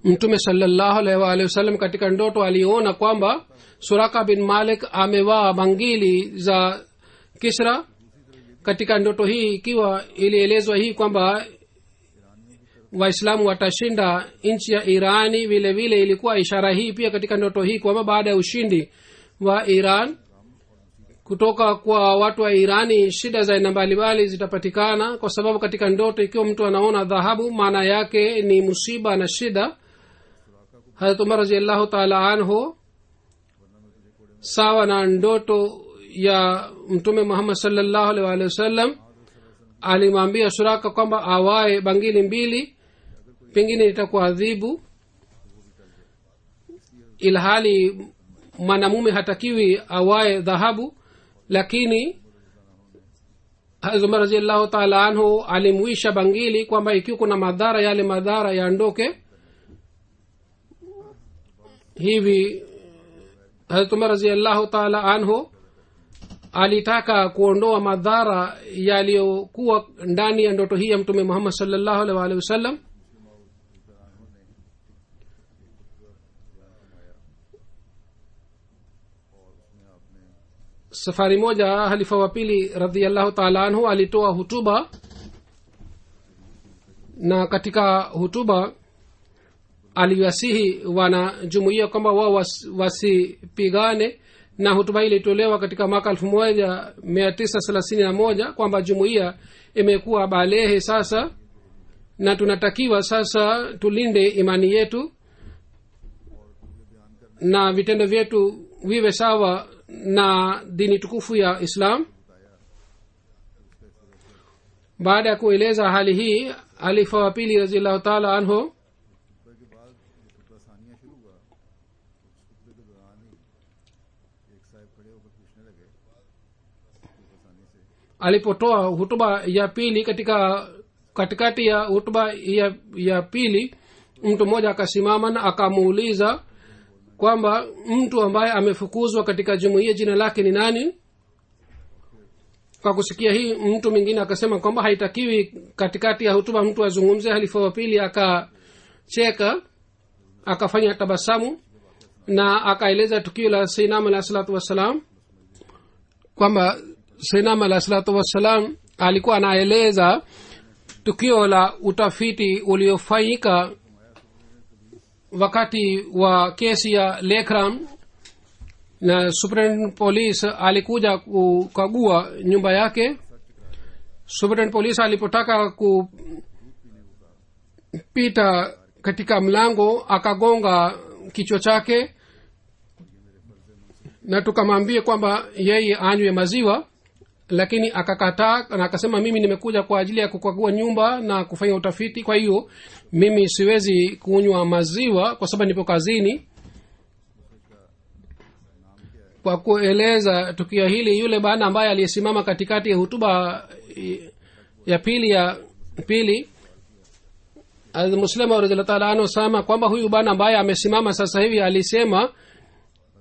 B: Mtume sallallahu alaihi wasallam katika ndoto aliona kwamba Suraka bin Malik amevaa bangili za Kisra. Katika ndoto hii ikiwa ilielezwa hii kwamba waislamu watashinda nchi ya Irani, vile vile ilikuwa ishara hii pia katika ndoto hii kwamba baada ya ushindi wa Iran kutoka kwa watu wa Irani shida za aina mbalimbali zitapatikana, kwa sababu katika ndoto ikiwa mtu anaona dhahabu maana yake ni musiba na shida. Hazrat Umar radhiyallahu ta'ala anhu sawa na ndoto ya Mtume Muhammad sallallahu alaihi wasallam alimwambia Suraka kwamba awae bangili mbili, pengine itakuadhibu, ilhali mwanamume hatakiwi awae dhahabu. Lakini Hazrat Umar radhiyallahu ta'ala anhu alimwisha bangili kwamba ikiwa kuna madhara, yale madhara yaondoke. Hivi Hazrat Umar radhiyallahu ta'ala anhu alitaka kuondoa madhara yaliyokuwa ndani ya ndoto hii ya Mtume Muhammad sallallahu alaihi wasallam. Safari moja halifa wa pili radhiyallahu ta'ala anhu alitoa hutuba, na katika hutuba aliwasihi wanajumuiya kwamba wao wasipigane. Na hutuba hii ilitolewa katika mwaka 1931 kwamba jumuiya imekuwa balehe sasa na tunatakiwa sasa tulinde imani yetu na vitendo vyetu viwe sawa na dini tukufu ya Islam. Baada ya kueleza hali hii, halifa wa pili radhiyallahu ta'ala anhu alipotoa hutuba ya pili, katikati ya hutuba ya pili mtu mmoja akasimama na akamuuliza kwamba mtu ambaye amefukuzwa katika jumuiya jina lake ni nani. Kwa kusikia hii mtu mwingine akasema kwamba haitakiwi katikati ya hutuba mtu azungumze. Halifa wa pili akacheka, akafanya tabasamu na akaeleza tukio la Sayyidina alayhi salatu wassalam kwamba Sayyidina alayhi salatu wassalam alikuwa anaeleza tukio la utafiti uliofanyika wakati wa kesi ya Lekram, na Superintendent Police alikuja kukagua nyumba yake. Superintendent Police alipotaka kupita katika mlango akagonga kichwa chake, na tukamwambia kwamba yeye anywe maziwa, lakini akakataa na akasema mimi nimekuja kwa ajili ya kukagua nyumba na kufanya utafiti, kwa hiyo mimi siwezi kunywa maziwa kwa sababu nipo kazini. Kwa kueleza tukio hili, yule bwana ambaye aliyesimama katikati ya hutuba ya pili Muslim radhiyallahu ta'ala anhu sema kwamba huyu bwana ambaye amesimama sasa hivi alisema,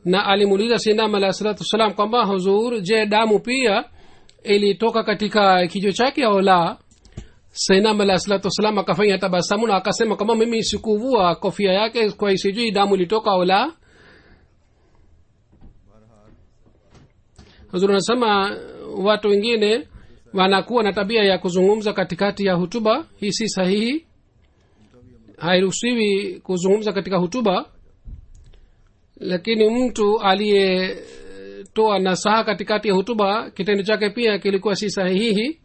B: na alimuuliza Sayyidina alayhi salatu wasalam kwamba huzur, je, damu pia ilitoka katika kichwa chake au la? Sayyidina alayhi salatu wasalam akafanya tabasamu na akasema kama mimi sikuvua kofia yake kwa sijui damu ilitoka au la. Huzur anasema watu wengine wanakuwa na tabia ya kuzungumza katikati ya hutuba. Hii si sahihi, hairuhusiwi kuzungumza katika hutuba. Lakini mtu aliyetoa nasaha katikati ya hutuba, kitendo chake pia kilikuwa si sahihi.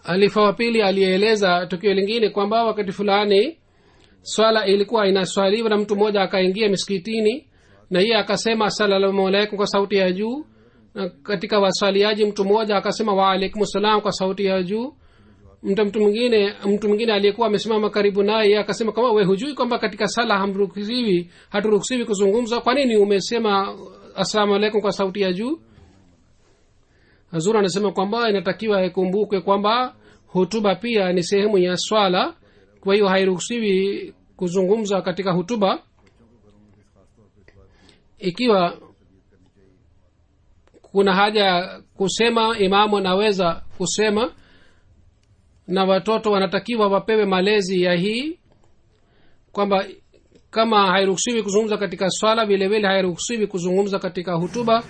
B: Halifa wa pili alieleza tukio lingine kwamba wakati fulani swala ilikuwa inaswaliwa na mtu mmoja akaingia msikitini na yeye akasema assalamu alaykum kwa sauti ya juu, na katika waswaliaji mtu mmoja akasema wa alaykum assalam kwa sauti ya juu. Mtu mwingine aliyekuwa amesimama karibu naye akasema kama wewe hujui kwamba katika sala haturuhusiwi kuzungumza, kwa nini umesema assalamu alaikum kwa sauti ya juu. Hazur anasema kwamba inatakiwa ikumbukwe kwamba hutuba pia ni sehemu ya swala, kwa hiyo hairuhusiwi kuzungumza katika hutuba. Ikiwa kuna haja kusema, imamu anaweza kusema, na watoto wanatakiwa wapewe malezi ya hii kwamba kama hairuhusiwi kuzungumza katika swala, vile vile hairuhusiwi kuzungumza katika hutuba.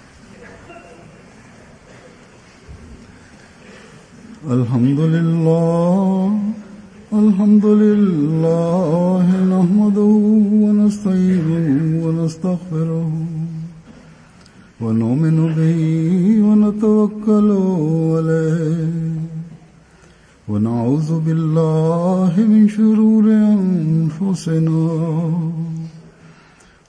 A: Alhamdulillah nahmaduhu wa nasta'inuhu wa nastaghfiruhu wa nu'minu bihi wa natawakkalu alayhi wa na'udhu billahi min shururi anfusina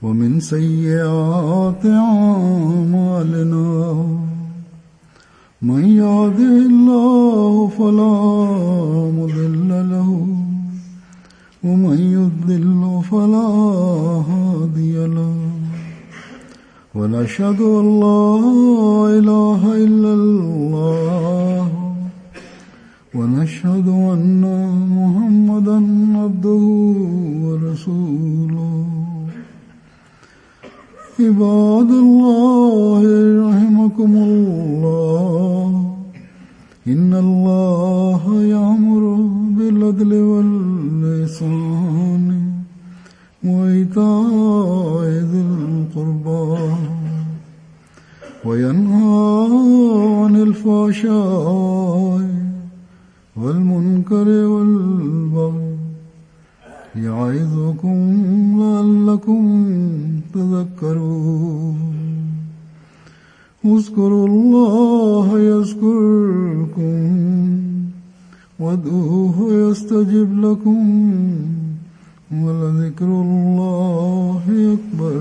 A: wa min sayyiati a'malina. من يهده الله فلا مضل له ومن يضلل فلا هادي له ونشهد أن لا إله إلا الله ونشهد أن محمدا عبده ورسوله. عباد الله رحمكم الله إن الله يأمر بالعدل والإحسان وإيتاء ذي القربى وينهى عن الفحشاء والمنكر والبغي يعظكم لعلكم تذكرون. اذكروا الله يذكركم وادعوه يستجب لكم ولذكر الله أكبر.